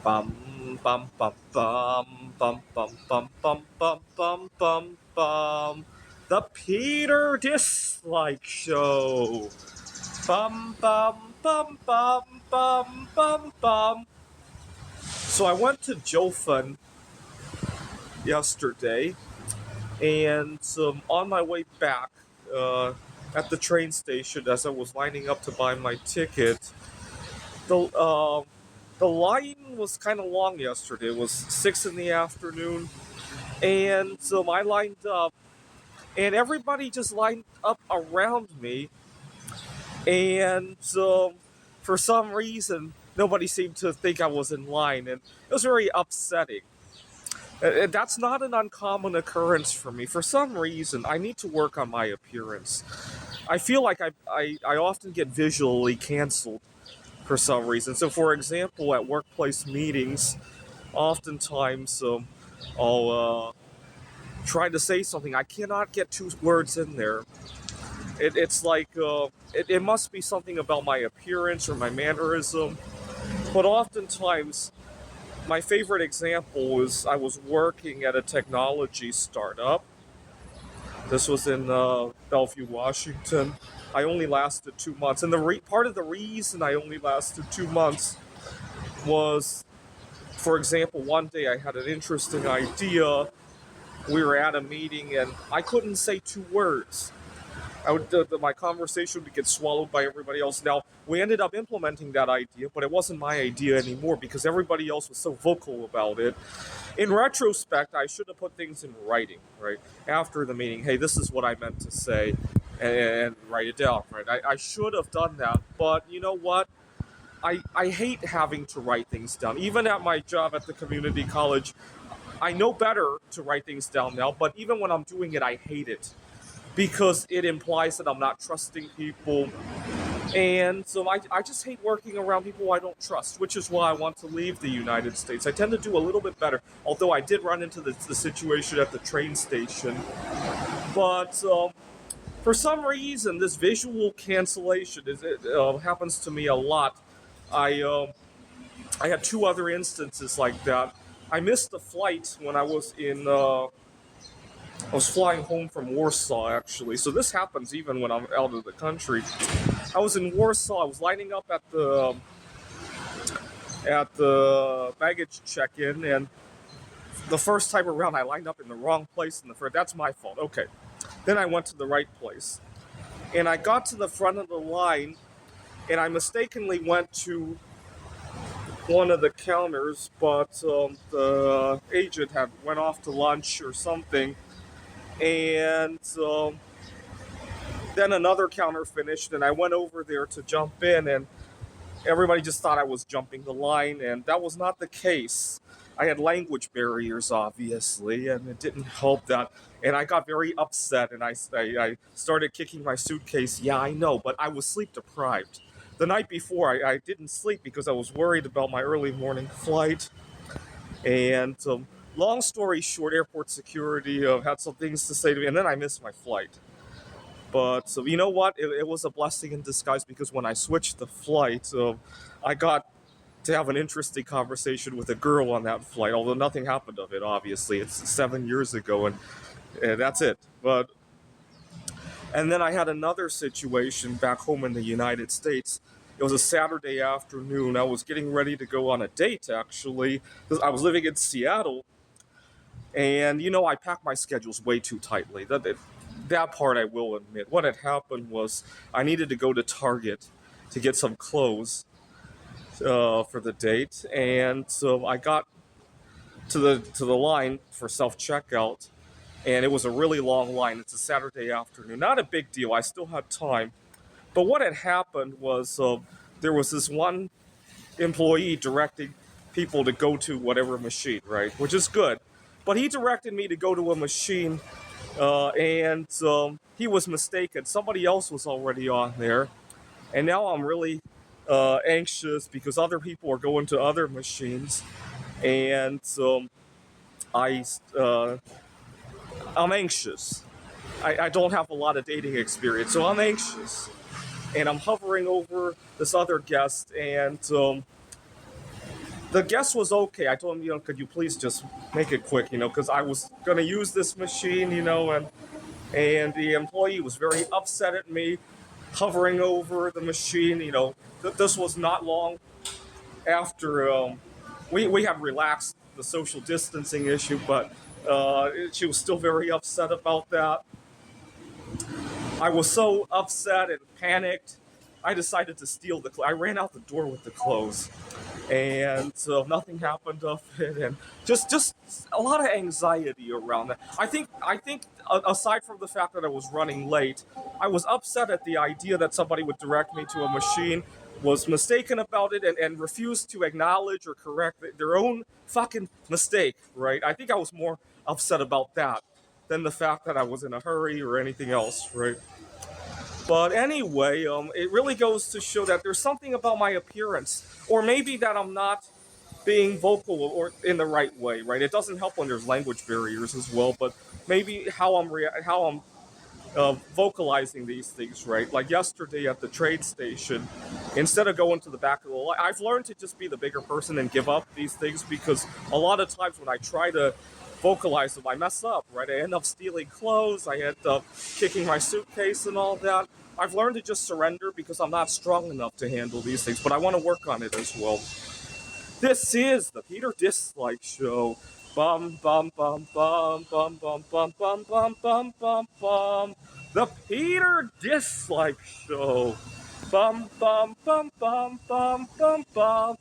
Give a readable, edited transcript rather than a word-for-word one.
Bum bum bum bum bum bum bum bum bum bum bum bum. The Peter Dislike Show. Bum bum bum bum bum bum bum. So I went to Jofen yesterday, and on my way back, uh, at the train station, as I was lining up to buy my ticket, the the line was kind of long yesterday. It was 6 in the afternoon, and I lined up, and everybody just lined up around me, and for some reason, nobody seemed to think I was in line, and it was very upsetting. That's not an uncommon occurrence for me. For some reason, I need to work on my appearance. I feel like I often get visually canceled for some reason. So, for example, at workplace meetings, oftentimes I'll try to say something. I cannot get two words in there. It's like it must be something about my appearance or my mannerism. But oftentimes, my favorite example is I was working at a technology startup. This was in Bellevue, Washington. I only lasted 2 months, and part of the reason I only lasted 2 months was, for example, one day I had an interesting idea. We were at a meeting, and I couldn't say two words. My conversation would get swallowed by everybody else. Now, we ended up implementing that idea, but it wasn't my idea anymore because everybody else was so vocal about it. In retrospect, I should have put things in writing, right? After the meeting, hey, this is what I meant to say, and write it down, right? I should have done that, but you know what? I hate having to write things down. Even at my job at the community college, I know better to write things down now, but even when I'm doing it, I hate it because it implies that I'm not trusting people. And I just hate working around people I don't trust, which is why I want to leave the United States. I tend to do a little bit better, although I did run into the situation at the train station. But for some reason, this visual cancellation happens to me a lot. I, uh, I had two other instances like that. I missed a flight when I was flying home from Warsaw, actually. So this happens even when I'm out of the country. I was in Warsaw. I was lining up at the baggage check-in, and the first time around, I lined up in the wrong place in the front. That's my fault. Okay. Then I went to the right place, and I got to the front of the line, and I mistakenly went to one of the counters, but the agent had went off to lunch or something, and then another counter finished, and I went over there to jump in, and everybody just thought I was jumping the line, and that was not the case. I had language barriers, obviously, and it didn't help that. And I got very upset, and I started kicking my suitcase. Yeah, I know, but I was sleep deprived. The night before, I didn't sleep because I was worried about my early morning flight. And long story short, airport security had some things to say to me, and then I missed my flight. But so you know what? It was a blessing in disguise because when I switched the flight, I got to have an interesting conversation with a girl on that flight. Although nothing happened of it, obviously, it's 7 years ago, and that's it. But and then I had another situation back home in the United States. It was a Saturday afternoon. I was getting ready to go on a date, actually, because I was living in Seattle, and I packed my schedules way too tightly. That part I will admit. What had happened was I needed to go to Target to get some clothes for the date, and so I got to the line for self checkout, and it was a really long line. It's a Saturday afternoon. Not a big deal. I still had time. But what had happened was there was this one employee directing people to go to whatever machine, right? Which is good. But he directed me to go to a machine, and he was mistaken. Somebody else was already on there. And now I'm really anxious because other people are going to other machines. And I, uh, I'm anxious. I don't have a lot of dating experience, so I'm anxious. And I'm hovering over this other guest, and The guest was okay. I told him, could you please just make it quick, because I was gonna use this machine, and the employee was very upset at me, hovering over the machine. This was not long after we had relaxed the social distancing issue, but she was still very upset about that. I was so upset and panicked. I decided to steal the clothes. I ran out the door with the clothes, and so nothing happened of it, and just a lot of anxiety around that. I think aside from the fact that I was running late, I was upset at the idea that somebody would direct me to a machine, was mistaken about it, and refused to acknowledge or correct their own fucking mistake. Right? I think I was more upset about that than the fact that I was in a hurry or anything else. Right? But anyway, it really goes to show that there's something about my appearance, or maybe that I'm not being vocal or in the right way. Right? It doesn't help when there's language barriers as well, but maybe how I'm vocalizing these things. Right? Like yesterday at the trade station, instead of going to the back of the line, I've learned to just be the bigger person and give up these things, because a lot of times when I try to vocalize them, I mess up. Right? I end up stealing clothes. I end up kicking my suitcase and all that. I've learned to just surrender because I'm not strong enough to handle these things, but I want to work on it as well. This is the Peter Dislike Show. Bum bum bum bum bum bum bum bum bum bum bum bum. The Peter Dislike Show. Bum bum bum bum bum bum bum.